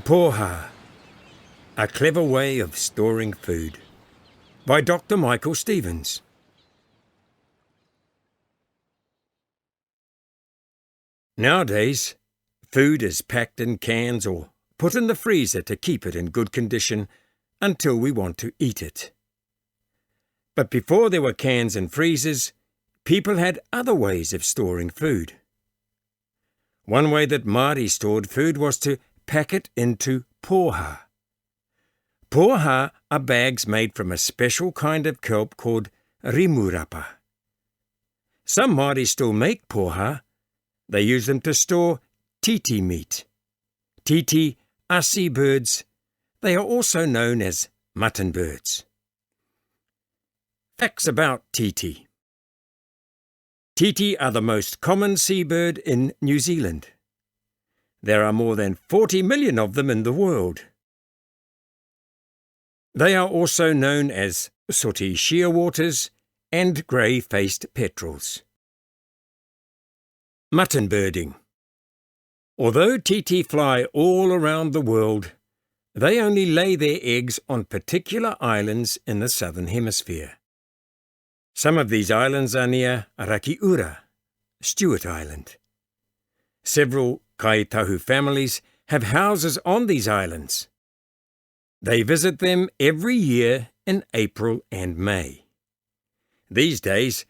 Poha, a clever way of storing food, by Dr. Michael Stevens. Nowadays, food is packed in cans or put in the freezer to keep it in good condition until we want to eat it. But before there were cans and freezers, people had other ways of storing food. One way that Māori stored food was to pack it into poha. Poha are bags made from a special kind of kelp called rimurapa. Some Māori still make poha. They use them to store titi meat. Titi are seabirds. They are also known as mutton birds. Facts about titi. Titi are the most common seabird in New Zealand. There are more than 40 million of them in the world. They are also known as sooty shearwaters and grey-faced petrels. Mutton birding. Although titi fly all around the world, they only lay their eggs on particular islands in the southern hemisphere. Some of these islands are near Rakiura, Stewart Island. Several kaitahu families have houses on these islands. They visit them every year in April and May. These days,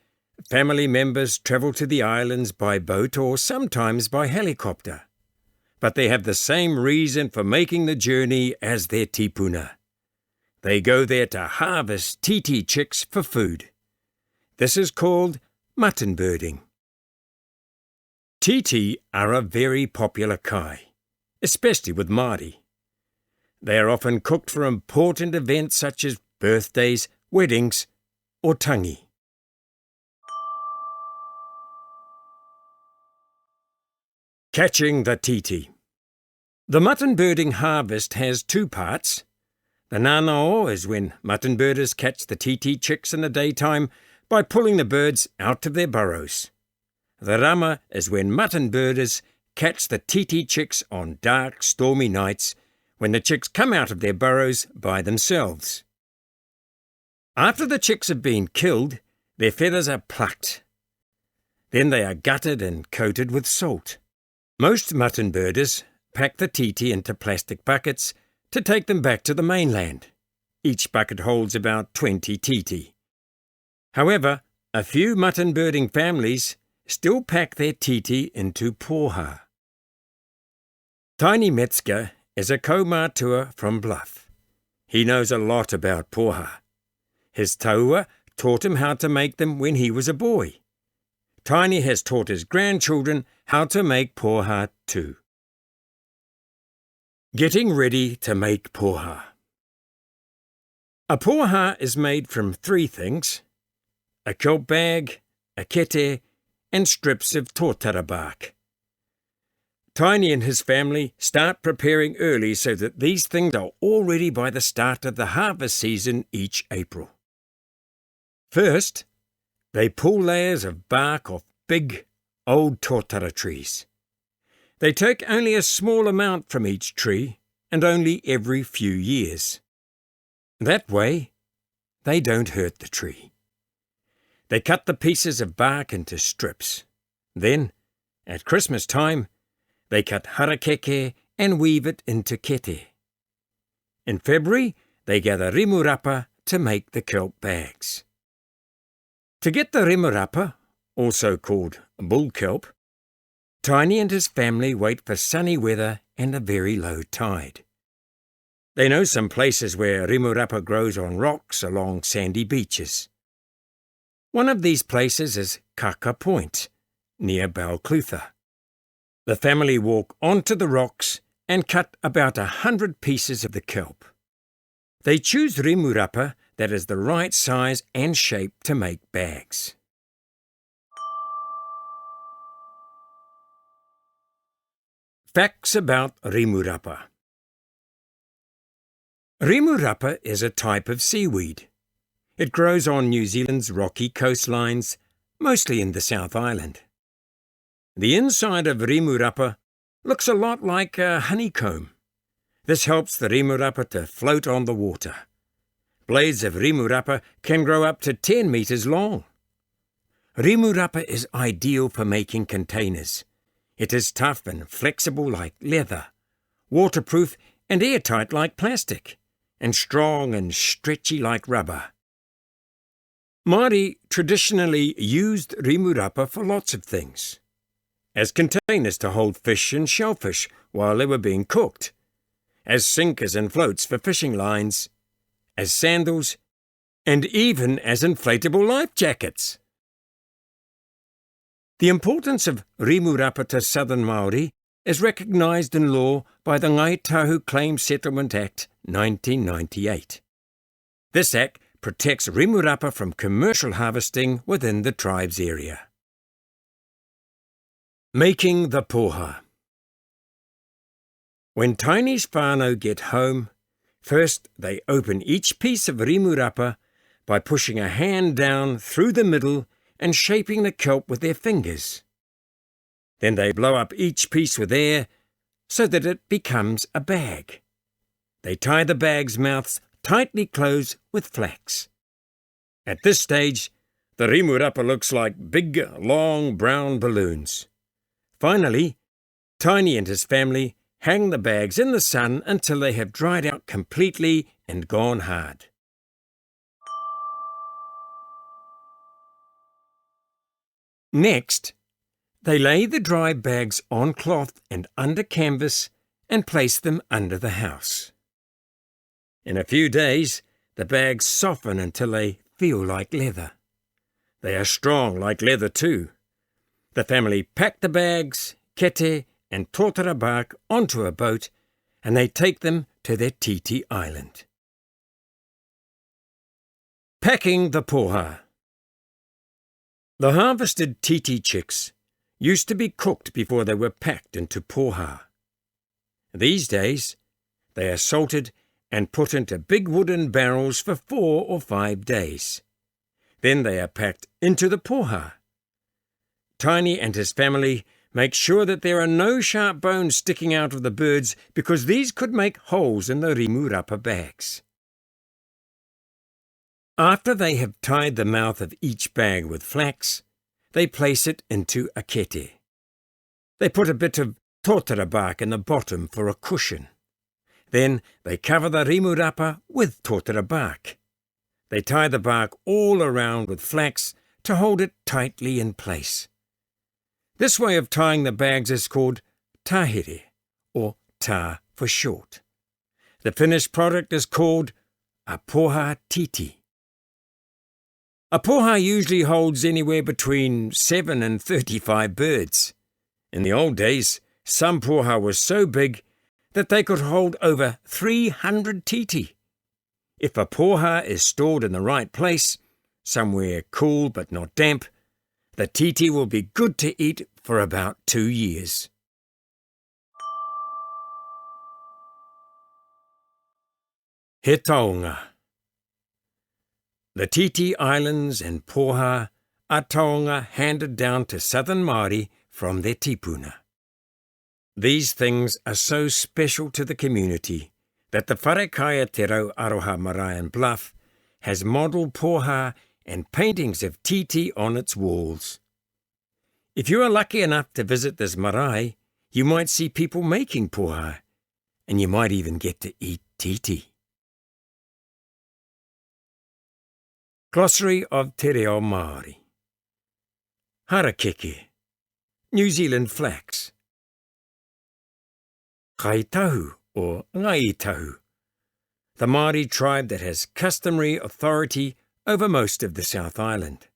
family members travel to the islands by boat or sometimes by helicopter, but they have the same reason for making the journey as their tipuna. They go there to harvest titi chicks for food. This is called mutton birding. Titi are a very popular kai, especially with Māori. They are often cooked for important events such as birthdays, weddings, or tangi. Catching the titi. The mutton birding harvest has two parts. The nanao is when mutton birders catch the titi chicks in the daytime by pulling the birds out of their burrows. The rama is when mutton birders catch the titi chicks on dark, stormy nights when the chicks come out of their burrows by themselves. After the chicks have been killed, their feathers are plucked. Then they are gutted and coated with salt. Most mutton birders pack the titi into plastic buckets to take them back to the mainland. Each bucket holds about 20 titi. However, a few mutton birding families still pack their titi into poha. Tiny Metzger is a kaumatua from Bluff. He knows a lot about poha. His taua taught him how to make them when he was a boy. Tiny has taught his grandchildren how to make poha too. Getting ready to make poha. A poha is made from three things: a kelp bag, a kete, and strips of tōtara bark. Tiny and his family start preparing early so that these things are all ready by the start of the harvest season each April. First, they pull layers of bark off big, old tōtara trees. They take only a small amount from each tree and only every few years. That way, they don't hurt the tree. They cut the pieces of bark into strips. Then, at Christmas time, they cut harakeke and weave it into kete. In February, they gather rimurapa to make the kelp bags. To get the rimurapa, also called bull kelp, Tiny and his family wait for sunny weather and a very low tide. They know some places where rimurapa grows on rocks along sandy beaches. One of these places is Kaka Point, near Balclutha. The family walk onto the rocks and cut about 100 pieces of the kelp. They choose rimurapa that is the right size and shape to make bags. Facts about rimurapa. Rimurapa is a type of seaweed. It grows on New Zealand's rocky coastlines, mostly in the South Island. The inside of rimurapa looks a lot like a honeycomb. This helps the rimurapa to float on the water. Blades of rimurapa can grow up to 10 metres long. Rimurapa is ideal for making containers. It is tough and flexible like leather, waterproof and airtight like plastic, and strong and stretchy like rubber. Māori traditionally used rimurapa for lots of things. As containers to hold fish and shellfish while they were being cooked, as sinkers and floats for fishing lines, as sandals, and even as inflatable life jackets. The importance of rimurapa to Southern Māori is recognised in law by the Ngai Tahu Claims Settlement Act 1998. This act protects rimurapa from commercial harvesting within the tribe's area. Making the poha. When Tiny's whānau get home, first they open each piece of rimurapa by pushing a hand down through the middle and shaping the kelp with their fingers. Then they blow up each piece with air so that it becomes a bag. They tie the bag's mouths tightly closed with flax. At this stage, the rimurapa looks like big, long brown balloons. Finally, Tiny and his family hang the bags in the sun until they have dried out completely and gone hard. Next, they lay the dry bags on cloth and under canvas and place them under the house. In a few days, the bags soften until they feel like leather. They are strong like leather too. The family pack the bags, kete and tōtara bark onto a boat and they take them to their titi island. Packing the poha. The harvested titi chicks used to be cooked before they were packed into poha. These days, they are salted and put into big wooden barrels for 4 or 5 days. Then they are packed into the poha. Tiny and his family make sure that there are no sharp bones sticking out of the birds because these could make holes in the rimurapa bags. After they have tied the mouth of each bag with flax, they place it into a kete. They put a bit of tōtara bark in the bottom for a cushion. Then they cover the rimurapa with tōtara bark. They tie the bark all around with flax to hold it tightly in place. This way of tying the bags is called tahere, or tā for short. The finished product is called a poha titi. A poha usually holds anywhere between 7 and 35 birds. In the old days, some poha were so big that they could hold over 300 titi. If a poha is stored in the right place, somewhere cool but not damp, the titi will be good to eat for about 2 years. He taonga. The Titi Islands and poha are taonga handed down to Southern Māori from their tipuna. These things are so special to the community that the Wharekaya Te Rau Aroha Maraean Bluff has model poha and paintings of titi on its walls. If you are lucky enough to visit this marae, you might see people making poha, and you might even get to eat titi. Glossary of Te Reo Māori. Harakeke, New Zealand flax. Kaitahu or Ngaitahu, the Māori tribe that has customary authority over most of the South Island.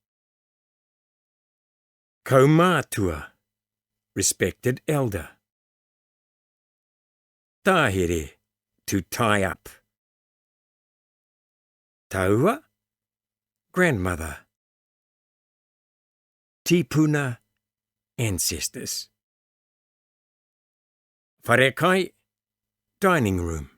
Kaumātua, respected elder. Tahere, to tie up. Taua, grandmother. Tipuna, ancestors. Wharekai, dining room.